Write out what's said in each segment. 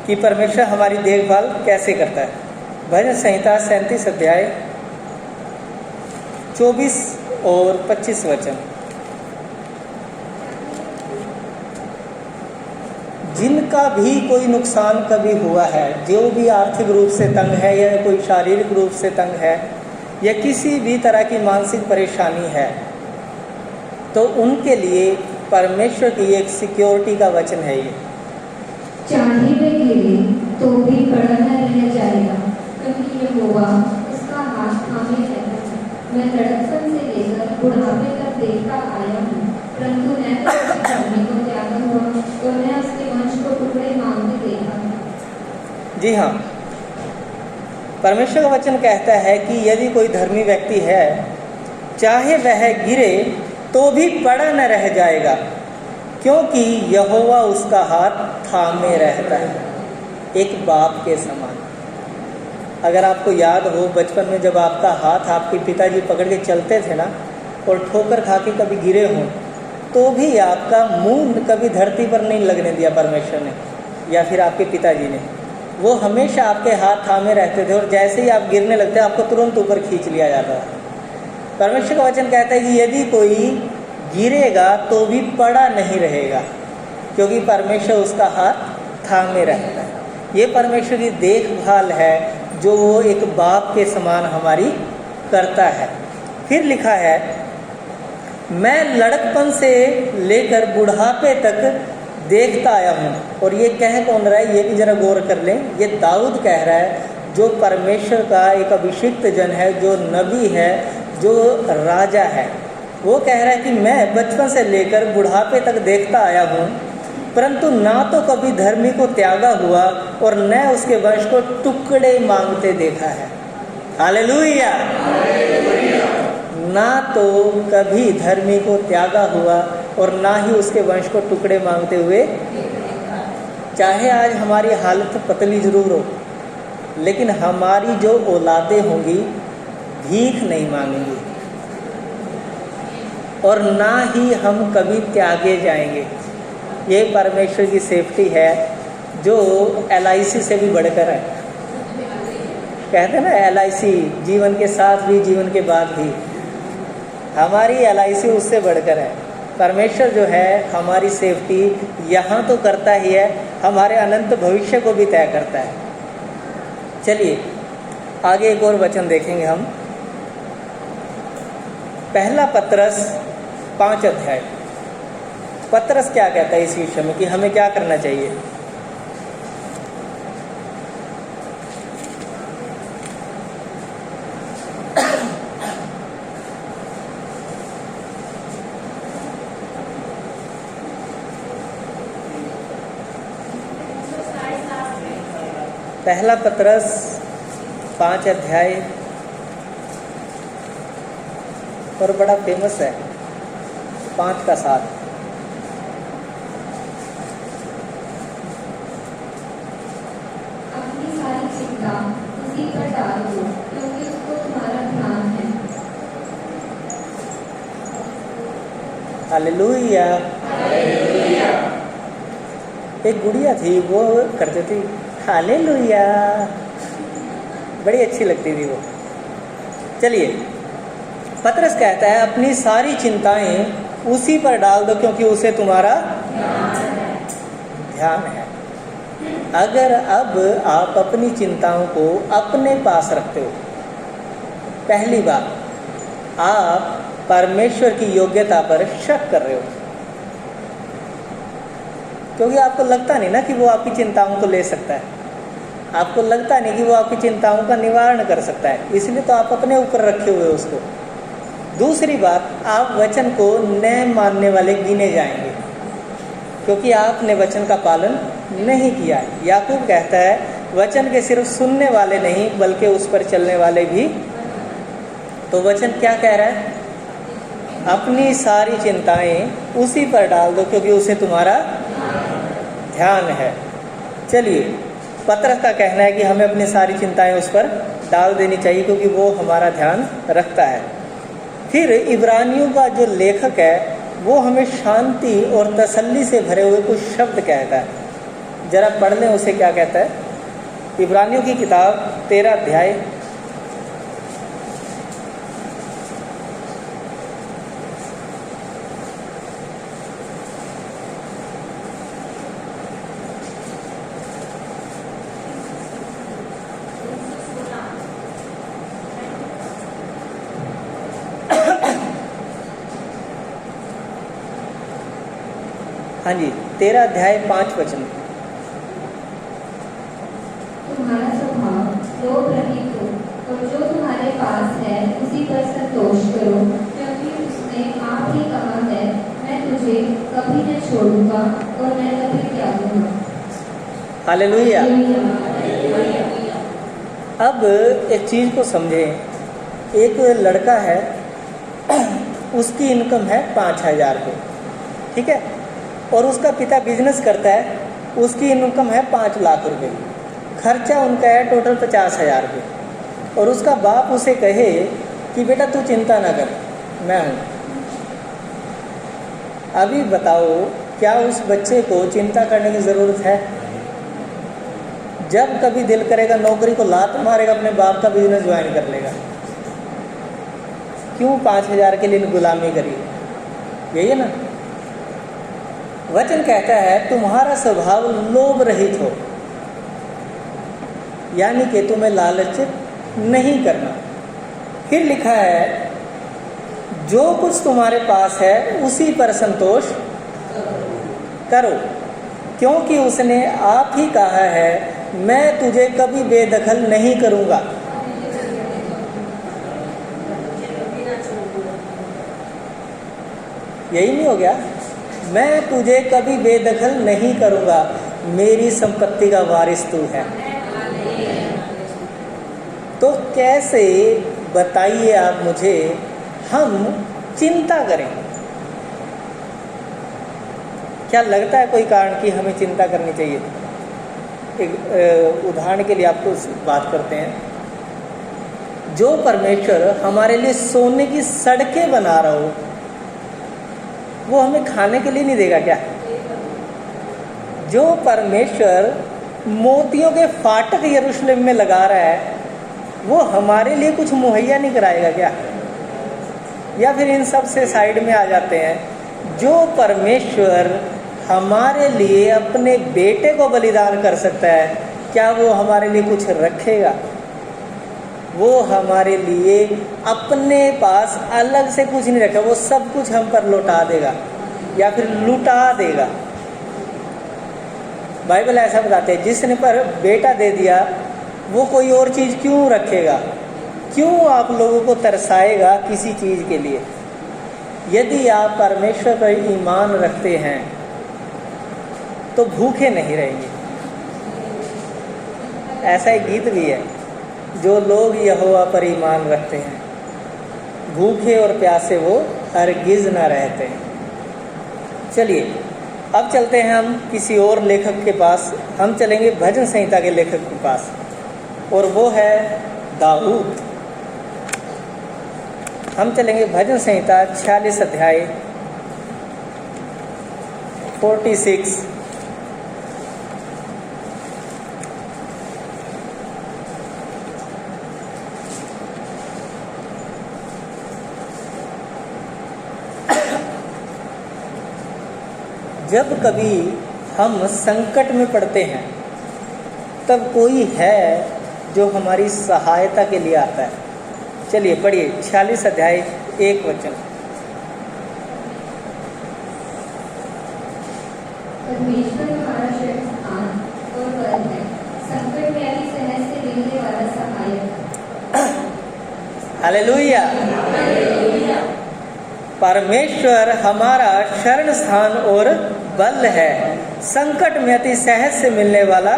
कि परमेश्वर हमारी देखभाल कैसे करता है। भजन संहिता 37 अध्याय 24 और 25 वचन। जिनका भी कोई नुकसान कभी हुआ है, जो भी आर्थिक रूप से तंग है या कोई शारीरिक रूप से तंग है या किसी भी तरह की मानसिक परेशानी है, तो उनके लिए परमेश्वर की एक सिक्योरिटी का वचन है ये। चाहे वे गिरे तो भी खड़ा न रह जाएगा, क्योंकि यहोवा उसका हाथ थामे रहता है। मैं लड़कपन से लेकर बुढ़ापे तक देखता आया हूँ, परंतु न तो उसके धर्मी को त्यागा हुआ और न उसके वंश को टुकड़े मांगते देखा। जी हाँ, परमेश्वर का वचन कहता है कि यदि कोई धर्मी व्यक्ति है, चाहे वह गिरे तो भी पड़ा न रह जाएगा, क्योंकि यहोवा उसका हाथ थामे रहता है, एक बाप के समान। अगर आपको याद हो, बचपन में जब आपका हाथ आपके पिताजी पकड़ के चलते थे ना, और ठोकर खा के कभी गिरे हों, तो भी आपका मुंह कभी धरती पर नहीं लगने दिया परमेश्वर ने या फिर आपके पिताजी ने। वो हमेशा आपके हाथ थामे रहते थे और जैसे ही आप गिरने लगते आपको तुरंत ऊपर खींच लिया जाता था। परमेश्वर का वचन कहता है कि यदि कोई गिरेगा तो भी पड़ा नहीं रहेगा, क्योंकि परमेश्वर उसका हाथ थामे रहता है। ये परमेश्वर की देखभाल है जो वो एक बाप के समान हमारी करता है। फिर लिखा है, मैं लड़कपन से लेकर बुढ़ापे तक देखता आया हूँ। और ये कह कौन रहा है, ये भी जरा गौर कर लें। ये दाऊद कह रहा है, जो परमेश्वर का एक अभिषिक्त जन है, जो नबी है, जो राजा है। वो कह रहा है कि मैं बचपन से लेकर बुढ़ापे तक देखता आया हूँ, परंतु ना तो कभी धर्मी को त्यागा हुआ और न उसके वंश को टुकड़े मांगते देखा है। हालेलुया। ना तो कभी धर्मी को त्यागा हुआ और ना ही उसके वंश को टुकड़े मांगते हुए। चाहे आज हमारी हालत पतली जरूर हो, लेकिन हमारी जो औलादें होंगी भीख नहीं मांगेंगी और ना ही हम कभी त्यागे जाएंगे। ये परमेश्वर की सेफ्टी है जो LIC से भी बढ़कर है। कहते हैं ना, LIC जीवन के साथ भी जीवन के बाद भी, हमारी LIC उससे बढ़कर है। परमेश्वर जो है हमारी सेफ्टी यहाँ तो करता ही है, हमारे अनंत भविष्य को भी तय करता है। चलिए आगे एक और वचन देखेंगे हम। पहला पतरस 5 अध्याय। पतरस क्या कहता है इस विषय में कि हमें क्या करना चाहिए। पहला पतरस 5 अध्याय, और बड़ा फेमस है 5 का 7। अपनी सारी चिंता उसी पर डाल दो, क्योंकि उसको तुम्हारा ध्यान है। हालेलुया। एक गुड़िया थी, वो करती थी हालेलुया, बड़ी अच्छी लगती थी वो। चलिए, पतरस कहता है अपनी सारी चिंताएं उसी पर डाल दो, क्योंकि उसे तुम्हारा ध्यान है। अगर अब आप अपनी चिंताओं को अपने पास रखते हो, पहली बात आप परमेश्वर की योग्यता पर शक कर रहे हो, क्योंकि आपको लगता नहीं ना कि वो आपकी चिंताओं को ले सकता है। आपको लगता नहीं कि वो आपकी चिंताओं का निवारण कर सकता है, इसलिए तो आप अपने ऊपर रखे हुए उसको। दूसरी बात, आप वचन को न मानने वाले गिने जाएंगे, क्योंकि आपने वचन का पालन नहीं किया है। याकूब कहता है, वचन के सिर्फ सुनने वाले नहीं बल्कि उस पर चलने वाले भी। तो वचन क्या कह रहा है? अपनी सारी चिंताएं उसी पर डाल दो, क्योंकि उसे तुम्हारा ध्यान है। चलिए, पतरस का कहना है कि हमें अपनी सारी चिंताएं उस पर डाल देनी चाहिए, क्योंकि वो हमारा ध्यान रखता है। फिर इब्रानियों का जो लेखक है वो हमें शांति और तसल्ली से भरे हुए कुछ शब्द कहता है। जरा पढ़ लें उसे क्या कहता है। इब्रानियों की किताब 13 अध्याय हाँ जी 13 अध्याय 5 वचन। तुम्हारा स्वभाव लोभ रहित हो और जो तुम्हारे पास है उसी पर संतोष करो, क्योंकि उसने आप ही कहा है, मैं तुझे कभी न छोड़ूंगा और मैं कभी त्यागूंगा। हालेलुया। अब एक चीज को समझें। एक लड़का है, उसकी इनकम है 5,000 रुपये, ठीक है, और उसका पिता बिजनेस करता है, उसकी इनकम है 5 लाख रुपए। खर्चा उनका है टोटल 50,000 रुपये। और उसका बाप उसे कहे कि बेटा तू चिंता ना कर, मैं हूँ। अभी बताओ, क्या उस बच्चे को चिंता करने की ज़रूरत है? जब कभी दिल करेगा नौकरी को लात मारेगा, अपने बाप का बिजनेस ज्वाइन कर लेगा। क्यों 5,000 के लिए गुलामी करी? यही है ना। वचन कहता है तुम्हारा स्वभाव लोभ रहित हो, यानी कि तुम्हें लालचित नहीं करना। फिर लिखा है जो कुछ तुम्हारे पास है उसी पर संतोष करो, क्योंकि उसने आप ही कहा है, मैं तुझे कभी बेदखल नहीं करूंगा। यही नहीं हो गया? मैं तुझे कभी बेदखल नहीं करूंगा, मेरी संपत्ति का वारिस तू है। तो कैसे बताइए आप मुझे हम चिंता करें? क्या लगता है कोई कारण कि हमें चिंता करनी चाहिए? एक उदाहरण के लिए आपको बात करते हैं। जो परमेश्वर हमारे लिए सोने की सड़कें बना रहा हो, वो हमें खाने के लिए नहीं देगा क्या? जो परमेश्वर मोतियों के फाटक यरूशलेम में लगा रहा है, वो हमारे लिए कुछ मुहैया नहीं कराएगा क्या? या फिर इन सब से साइड में आ जाते हैं। जो परमेश्वर हमारे लिए अपने बेटे को बलिदान कर सकता है, क्या वो हमारे लिए कुछ रखेगा? वो हमारे लिए अपने पास अलग से कुछ नहीं रखा, वो सब कुछ हम पर लौटा देगा या फिर लुटा देगा। बाइबल ऐसा बताते हैं, जिसने पर बेटा दे दिया वो कोई और चीज़ क्यों रखेगा? क्यों आप लोगों को तरसाएगा किसी चीज़ के लिए? यदि आप परमेश्वर पर ईमान रखते हैं तो भूखे नहीं रहेंगे। ऐसा एक गीत भी है, जो लोग यहोवा पर ईमान रखते हैं भूखे और प्यासे वो हरगिज न रहते हैं। चलिए अब चलते हैं हम किसी और लेखक के पास। हम चलेंगे भजन संहिता के लेखक के पास, और वो है दाऊद। हम चलेंगे भजन संहिता 46 अध्याय 46। जब कभी हम संकट में पड़ते हैं तब कोई है जो हमारी सहायता के लिए आता है। चलिए पढ़िए 46 अध्याय 1 वचन। परमेश्वर हमारा शरण स्थान और बल है, संकट में अति सहज से मिलने वाला सहायक। हालेलुया। परमेश्वर हमारा शरण स्थान और बल है, संकट में अति सहज से मिलने वाला।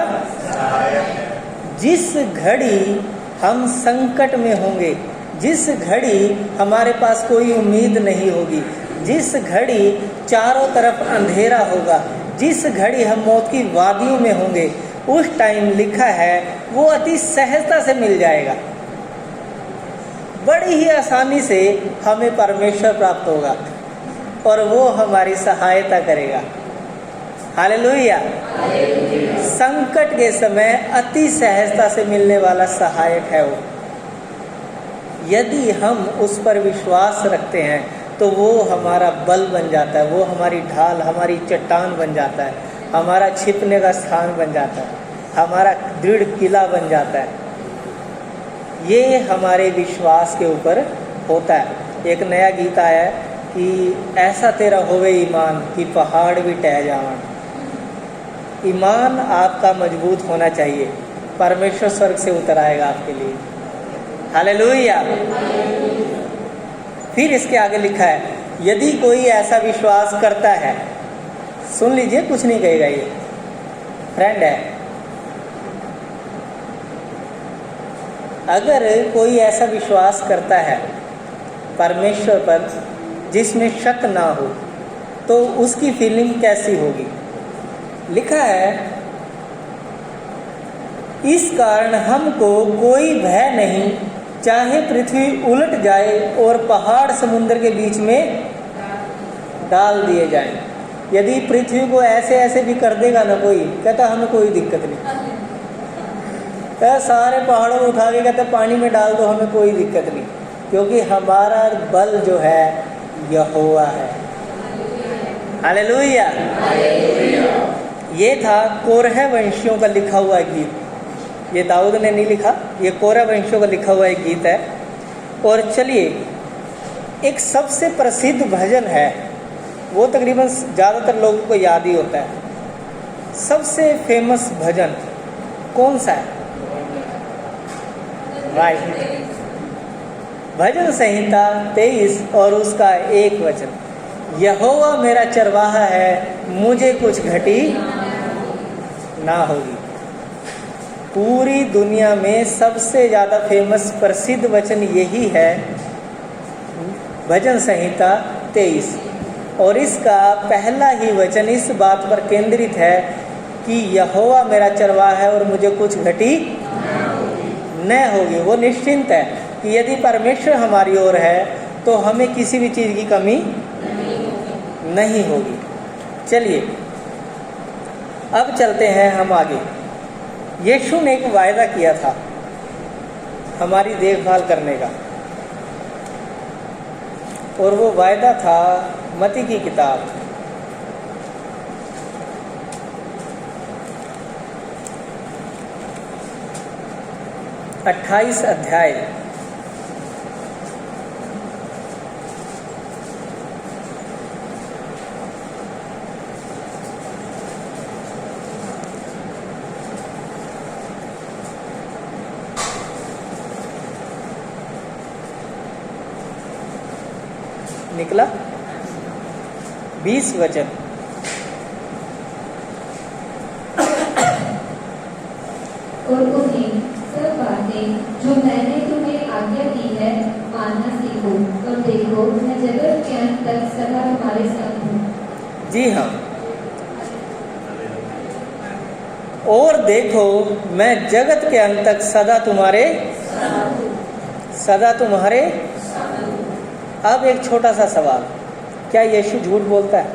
जिस घड़ी हम संकट में होंगे, जिस घड़ी हमारे पास कोई उम्मीद नहीं होगी, जिस घड़ी चारों तरफ अंधेरा होगा, जिस घड़ी हम मौत की वादियों में होंगे, उस टाइम लिखा है वो अति सहजता से मिल जाएगा। बड़ी ही आसानी से हमें परमेश्वर प्राप्त होगा और वो हमारी सहायता करेगा। हालेलुया। संकट के समय अति सहजता से मिलने वाला सहायक है वो। यदि हम उस पर विश्वास रखते हैं तो वो हमारा बल बन जाता है, वो हमारी ढाल, हमारी चट्टान बन जाता है, हमारा छिपने का स्थान बन जाता है, हमारा दृढ़ किला बन जाता है। ये हमारे विश्वास के ऊपर होता है। एक नया गीत आया है कि ऐसा तेरा होवे ईमान कि पहाड़ भी टह जावन। ईमान आपका मजबूत होना चाहिए, परमेश्वर स्वर्ग से उतर आएगा आपके लिए। हालेलुया। फिर इसके आगे लिखा है, यदि कोई ऐसा विश्वास करता है, सुन लीजिए, कुछ नहीं कहेगा, ये फ्रेंड है। अगर कोई ऐसा विश्वास करता है परमेश्वर पर जिसमें शक ना हो, तो उसकी फीलिंग कैसी होगी? लिखा है, इस कारण हमको कोई भय नहीं, चाहे पृथ्वी उलट जाए और पहाड़ समुद्र के बीच में डाल दिए जाएं। यदि पृथ्वी को ऐसे ऐसे भी कर देगा ना कोई, कहता हमें कोई दिक्कत नहीं। कहता सारे पहाड़ों को उठा के कहता पानी में डाल दो, हमें कोई दिक्कत नहीं, क्योंकि हमारा बल जो है यहोवा है। हालेलुया। ये था कोरह वंशियों का लिखा हुआ गीत। ये दाऊद ने नहीं लिखा, ये कोरह वंशियों का लिखा हुआ एक गीत है। और चलिए, एक सबसे प्रसिद्ध भजन है, वो तकरीबन ज़्यादातर लोगों को याद ही होता है। सबसे फेमस भजन कौन सा है? राइट, भजन संहिता 23 और उसका 1 वचन, यहोवा मेरा चरवाहा है, मुझे कुछ घटी ना होगी। पूरी दुनिया में सबसे ज़्यादा फेमस प्रसिद्ध वचन यही है, भजन संहिता 23। और इसका पहला ही वचन इस बात पर केंद्रित है कि यहोवा मेरा चरवाहा है और मुझे कुछ घटी न होगी। वो निश्चिंत है कि यदि परमेश्वर हमारी ओर है तो हमें किसी भी चीज़ की कमी नहीं होगी। चलिए अब चलते हैं हम आगे। यीशु ने एक वायदा किया था हमारी देखभाल करने का, और वो वायदा था मत्ती की किताब 28 अध्याय। निकला 20 वचन। और उन्हें सब बातें जो मैंने तुम्हें आज्ञा दी है मानना सीखो, और देखो मैं जगत के अंत तक सदा तुम्हारे संग हूँ। जी हाँ, और देखो मैं जगत के अंत तक सदा तुम्हारे अब एक छोटा सा सवाल, क्या यीशु झूठ बोलता है?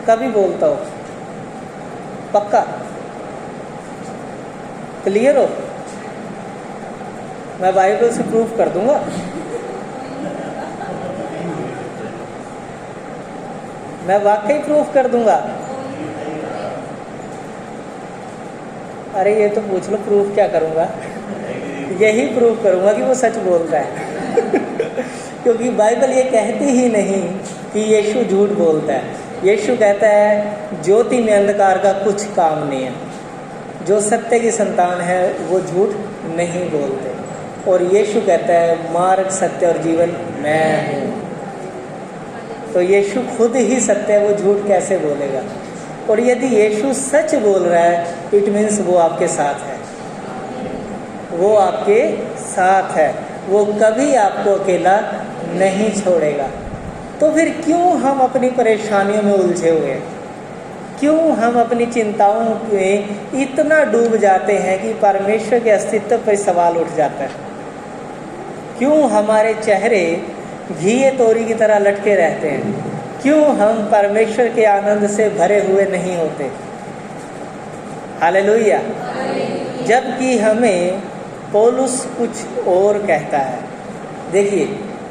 कभी बोलता हो? पक्का? क्लियर हो? मैं बाइबल से प्रूफ कर दूंगा। मैं वाकई प्रूफ कर दूंगा। अरे ये तो पूछ लो, प्रूफ क्या करूंगा? यही प्रूफ करूंगा कि वो सच बोलता है। क्योंकि बाइबल ये कहती ही नहीं कि यीशु झूठ बोलता है। यीशु कहता है ज्योति में अंधकार का कुछ काम नहीं है, जो सत्य की संतान है वो झूठ नहीं बोलते। और यीशु कहता है मार्ग, सत्य और जीवन मैं हूँ। तो यीशु खुद ही सत्य है, वो झूठ कैसे बोलेगा? और यदि यीशु सच बोल रहा है, इट मीन्स वो आपके साथ है, वो आपके साथ है, वो कभी आपको अकेला नहीं छोड़ेगा। तो फिर क्यों हम अपनी परेशानियों में उलझे हुए हैं? क्यों हम अपनी चिंताओं में इतना डूब जाते हैं कि परमेश्वर के अस्तित्व पर सवाल उठ जाता है? क्यों हमारे चेहरे घिए तोरी की तरह लटके रहते हैं? क्यों हम परमेश्वर के आनंद से भरे हुए नहीं होते? हालेलुया। जबकि हमें पौलुस कुछ और कहता है। देखिए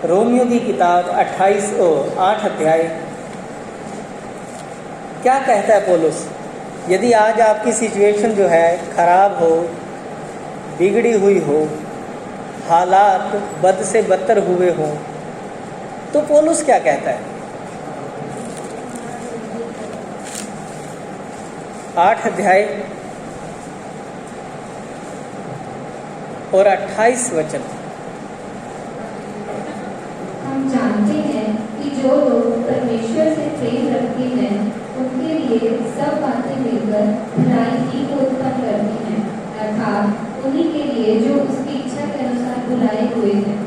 रोमियो की किताब 8 अध्याय क्या कहता है पौलुस। यदि आज आपकी सिचुएशन जो है खराब हो, बिगड़ी हुई हो, हालात बद से बदतर हुए हो, तो पौलुस क्या कहता है? 8 अध्याय और 28 वचन। हम जानते हैं कि जो लोग परमेश्वर से प्रेम रखते हैं उनके लिए सब बातें मिलकर भलाई ही को उत्पन्न करती हैं, अर्थात उन्हीं के लिए जो उसकी इच्छा के अनुसार बुलाए हुए हैं।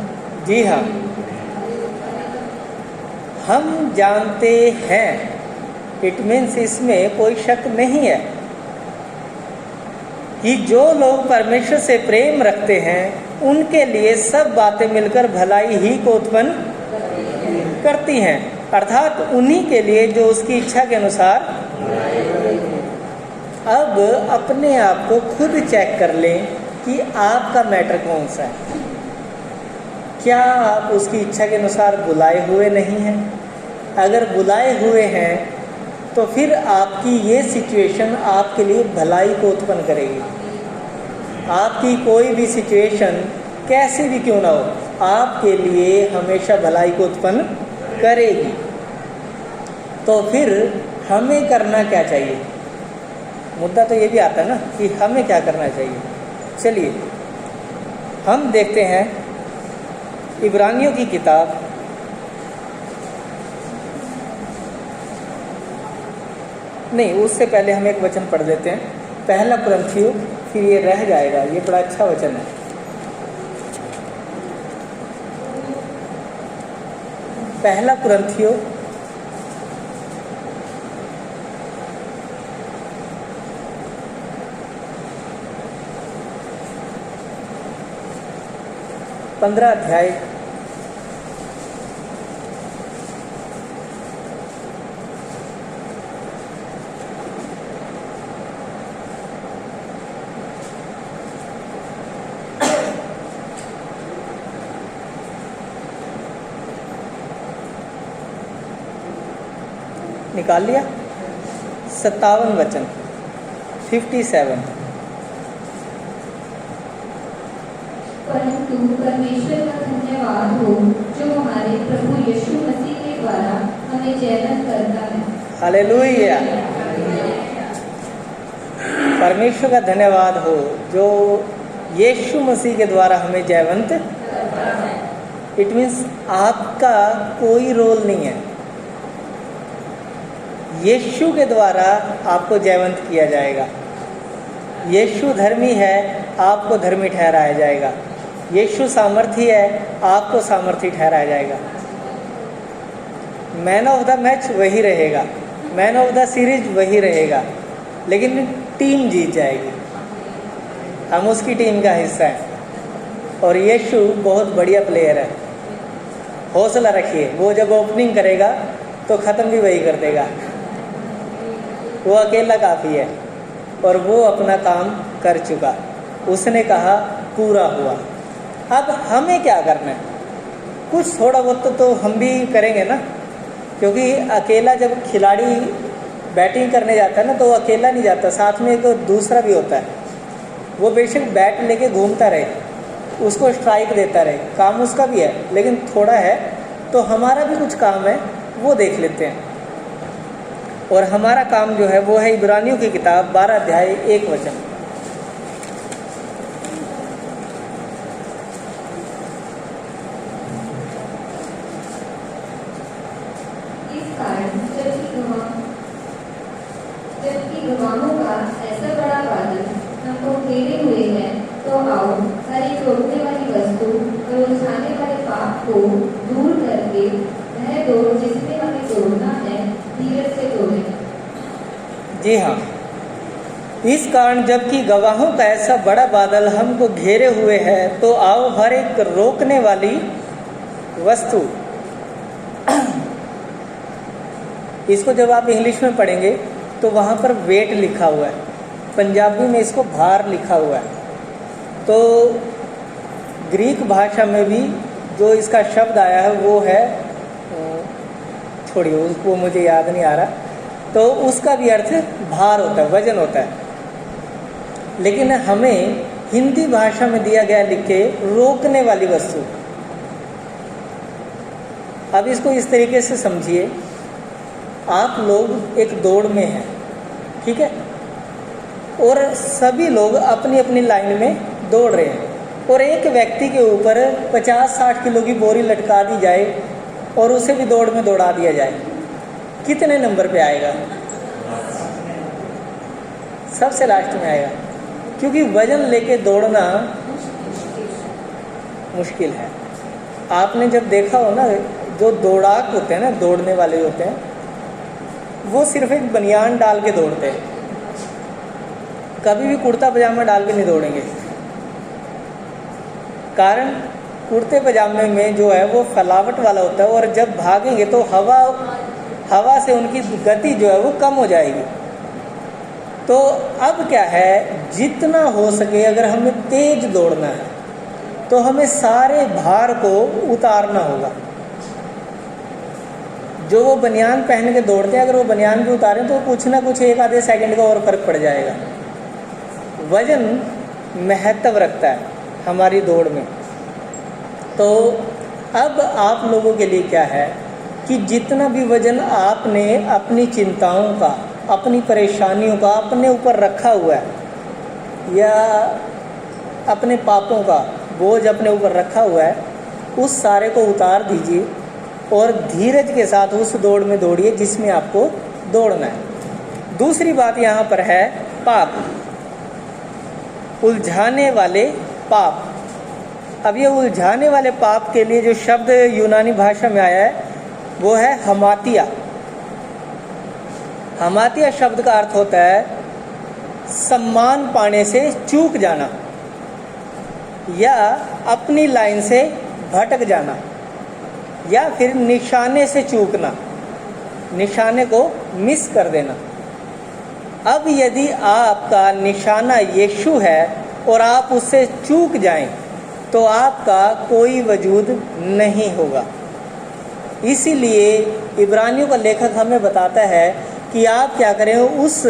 जी हाँ, हम जानते हैं, इट मीन्स इसमें कोई शक नहीं है कि जो लोग परमेश्वर से प्रेम रखते हैं उनके लिए सब बातें मिलकर भलाई ही को उत्पन्न करती हैं, अर्थात उन्हीं के लिए जो उसकी इच्छा के अनुसार। अब अपने आप को खुद चेक कर लें कि आपका मैटर कौन सा है। क्या आप उसकी इच्छा के अनुसार बुलाए हुए नहीं हैं? अगर बुलाए हुए हैं तो फिर आपकी ये सिचुएशन आपके लिए भलाई को उत्पन्न करेगी। आपकी कोई भी सिचुएशन कैसी भी क्यों ना हो, आपके लिए हमेशा भलाई को उत्पन्न करेगी। तो फिर हमें करना क्या चाहिए? मुद्दा तो ये भी आता है ना कि हमें क्या करना चाहिए। चलिए हम देखते हैं इब्रानियों की किताब नहीं, उससे पहले हम एक वचन पढ़ लेते हैं, पहला कुरिन्थियों, फिर ये रह जाएगा, ये बड़ा अच्छा वचन है। पहला कुरिन्थियों 15 अध्याय निकाल लिया। 57 वचन 57। परंतु परमेश्वर का धन्यवाद हो जो हमारे प्रभु यीशु मसीह के द्वारा हमें जयवंत करता है। हालेलुया। परमेश्वर का धन्यवाद हो जो यीशु मसीह के द्वारा हमें जयवंत। इट मीन्स आपका कोई रोल नहीं है, यीशु के द्वारा आपको जयवंत किया जाएगा। यीशु धर्मी है, आपको धर्मी ठहराया जाएगा। यीशु सामर्थी है, आपको सामर्थी ठहराया जाएगा। मैन ऑफ द मैच वही रहेगा, मैन ऑफ द सीरीज वही रहेगा, लेकिन टीम जीत जाएगी। हम उसकी टीम का हिस्सा हैं और यीशु बहुत बढ़िया प्लेयर है। हौसला रखिए, वो जब ओपनिंग करेगा तो ख़त्म भी वही कर देगा। वो अकेला काफ़ी है और वो अपना काम कर चुका। उसने कहा पूरा हुआ। अब हमें क्या करना है? कुछ थोड़ा बहुत तो हम भी करेंगे ना, क्योंकि अकेला जब खिलाड़ी बैटिंग करने जाता है ना तो वो अकेला नहीं जाता, साथ में एक दूसरा भी होता है। वो बेशक बैट लेके घूमता रहे, उसको स्ट्राइक देता रहे, काम उसका भी है, लेकिन थोड़ा है तो हमारा भी कुछ काम है, वो देख लेते हैं। और हमारा काम जो है वो है इब्रानियों की किताब 12 अध्याय 1 वचन। इस कारण जबकि गवाहों का ऐसा बड़ा बादल हमको घेरे हुए है, तो आओ हर एक रोकने वाली वस्तु और उलझाने वाले पाप को दूर करके वह दौड़ जिसमें हमें दौड़ना है धीरज से दौड़ें। जी हाँ, इस कारण जबकि गवाहों का ऐसा बड़ा बादल हमको घेरे हुए है, तो आओ हर एक रोकने वाली वस्तु। इसको जब आप इंग्लिश में पढ़ेंगे तो वहाँ पर वेट लिखा हुआ है, पंजाबी में इसको भार लिखा हुआ है। तो ग्रीक भाषा में भी जो इसका शब्द आया है वो है, छोड़िए उसको, मुझे याद नहीं आ रहा, तो उसका भी अर्थ भार होता है, वजन होता है। लेकिन हमें हिंदी भाषा में दिया गया लिख के रोकने वाली वस्तु। अब इसको इस तरीके से समझिए, आप लोग एक दौड़ में हैं, ठीक है, और सभी लोग अपनी अपनी लाइन में दौड़ रहे हैं, और एक व्यक्ति के ऊपर 50-60 किलो की बोरी लटका दी जाए और उसे भी दौड़ में दौड़ा दिया जाए, कितने नंबर पे आएगा? सबसे लास्ट में आएगा, क्योंकि वजन लेके दौड़ना मुश्किल है। आपने जब देखा हो ना, जो दौड़ाक होते हैं ना, दौड़ने वाले होते हैं, वो सिर्फ एक बनियान डाल के दौड़ते हैं, कभी भी कुर्ता पजामा डाल के नहीं दौड़ेंगे। कारण कुर्ते पजामे में जो है वो फैलावट वाला होता है, और जब भागेंगे तो हवा से उनकी गति जो है वो कम हो जाएगी। तो अब क्या है, जितना हो सके अगर हमें तेज दौड़ना है तो हमें सारे भार को उतारना होगा। जो वो बनियान पहन के दौड़ते हैं, अगर वो बनियान भी उतारें तो कुछ ना कुछ एक आधे सेकंड का और फर्क पड़ जाएगा। वजन महत्व रखता है हमारी दौड़ में। तो अब आप लोगों के लिए क्या है कि जितना भी वजन आपने अपनी चिंताओं का, अपनी परेशानियों का अपने ऊपर रखा हुआ है, या अपने पापों का बोझ अपने ऊपर रखा हुआ है, उस सारे को उतार दीजिए और धीरज के साथ उस दौड़ में दौड़िए जिसमें आपको दौड़ना है। दूसरी बात यहाँ पर है पाप, उलझाने वाले पाप। अब ये उलझाने वाले पाप के लिए जो शब्द यूनानी भाषा में आया है वो है हमातिया। हमातिया शब्द का अर्थ होता है सम्मान पाने से चूक जाना, या अपनी लाइन से भटक जाना, या फिर निशाने से चूकना, निशाने को मिस कर देना। अब यदि आपका निशाना यीशु है और आप उससे चूक जाएं तो आपका कोई वजूद नहीं होगा। इसीलिए इब्रानियों का लेखक हमें बताता है कि आप क्या करें, उस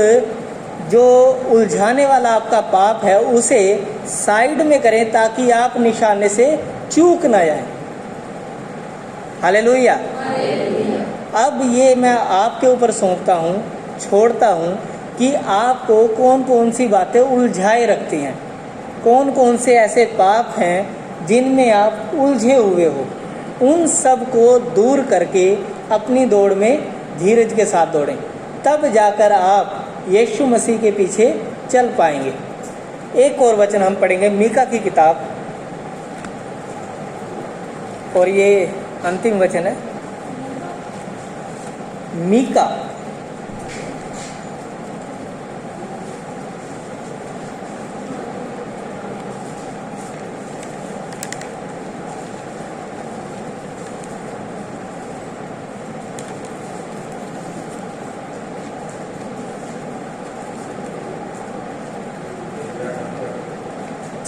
जो उलझाने वाला आपका पाप है उसे साइड में करें ताकि आप निशाने से चूक ना जाएं। हालेलुया। अब ये मैं आपके ऊपर सौंपता हूँ, छोड़ता हूँ कि आपको कौन कौन सी बातें उलझाए रखती हैं, कौन कौन से ऐसे पाप हैं जिनमें आप उलझे हुए हो। उन सब को दूर करके अपनी दौड़ में धीरज के साथ दौड़ें, तब जाकर आप यीशु मसीह के पीछे चल पाएंगे। एक और वचन हम पढ़ेंगे, मीका की किताब, और ये अंतिम वचन है, मीका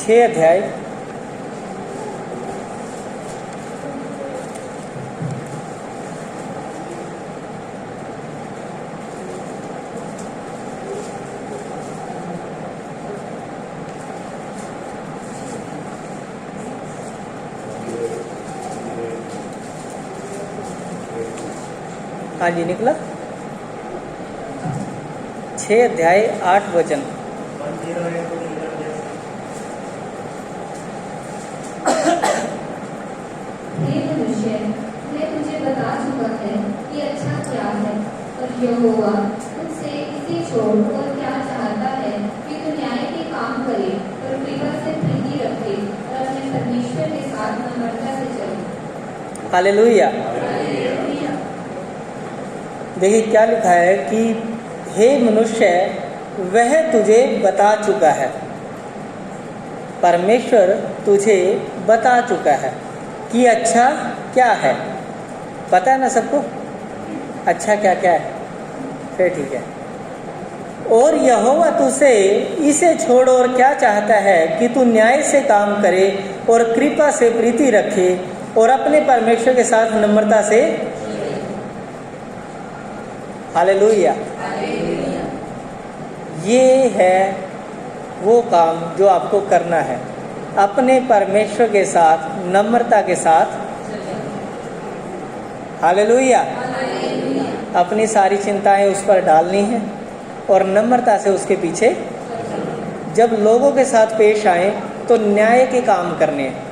6 अध्याय 6 अध्याय 8 वचन। हे मनुष्य, मैं तुझे बता चुका है कि अच्छा क्या है, और यहोवा तुझसे इसे छोड़ और क्या चाहता है कि तू न्याय के काम करे और कृपा से प्रीति रखे और अपने परमेश्वर के साथ नम्रता से चले। हालेलुया। देखिए क्या लिखा है कि हे मनुष्य, वह तुझे बता चुका है, परमेश्वर तुझे बता चुका है कि अच्छा क्या है। पता है ना सबको अच्छा क्या क्या है? फिर ठीक है। और यहोवा तुझसे इसे छोड़ और क्या चाहता है कि तू न्याय से काम करे और कृपा से प्रीति रखे और अपने परमेश्वर के साथ नम्रता से। हालेलुया। ये है वो काम जो आपको करना है, अपने परमेश्वर के साथ नम्रता के साथ। हालेलुया। अपनी सारी चिंताएं उस पर डालनी है और नम्रता से उसके पीछे जब लोगों के साथ पेश आए तो न्याय के काम करने हैं।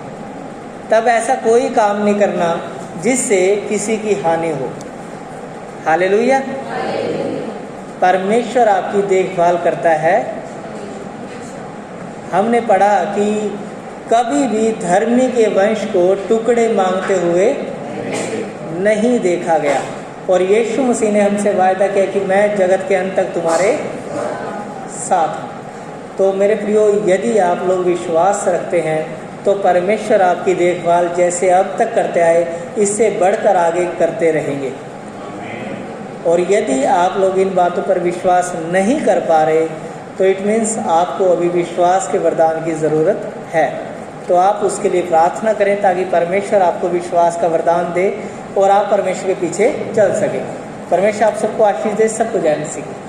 तब ऐसा कोई काम नहीं करना जिससे किसी की हानि हो। हालेलुया। परमेश्वर आपकी देखभाल करता है। हमने पढ़ा कि कभी भी धर्मी के वंश को टुकड़े मांगते हुए नहीं देखा गया, और यीशु मसीह ने हमसे वायदा किया कि मैं जगत के अंत तक तुम्हारे साथ हूँ। तो मेरे प्रियो, यदि आप लोग विश्वास रखते हैं तो परमेश्वर आपकी देखभाल जैसे अब तक करते आए इससे बढ़कर आगे करते रहेंगे। और यदि आप लोग इन बातों पर विश्वास नहीं कर पा रहे तो इट मीन्स आपको अभी विश्वास के वरदान की ज़रूरत है। तो आप उसके लिए प्रार्थना करें ताकि परमेश्वर आपको विश्वास का वरदान दे और आप परमेश्वर के पीछे चल सकें। परमेश्वर आप सबको आशीष दे। सबको जय मसीह।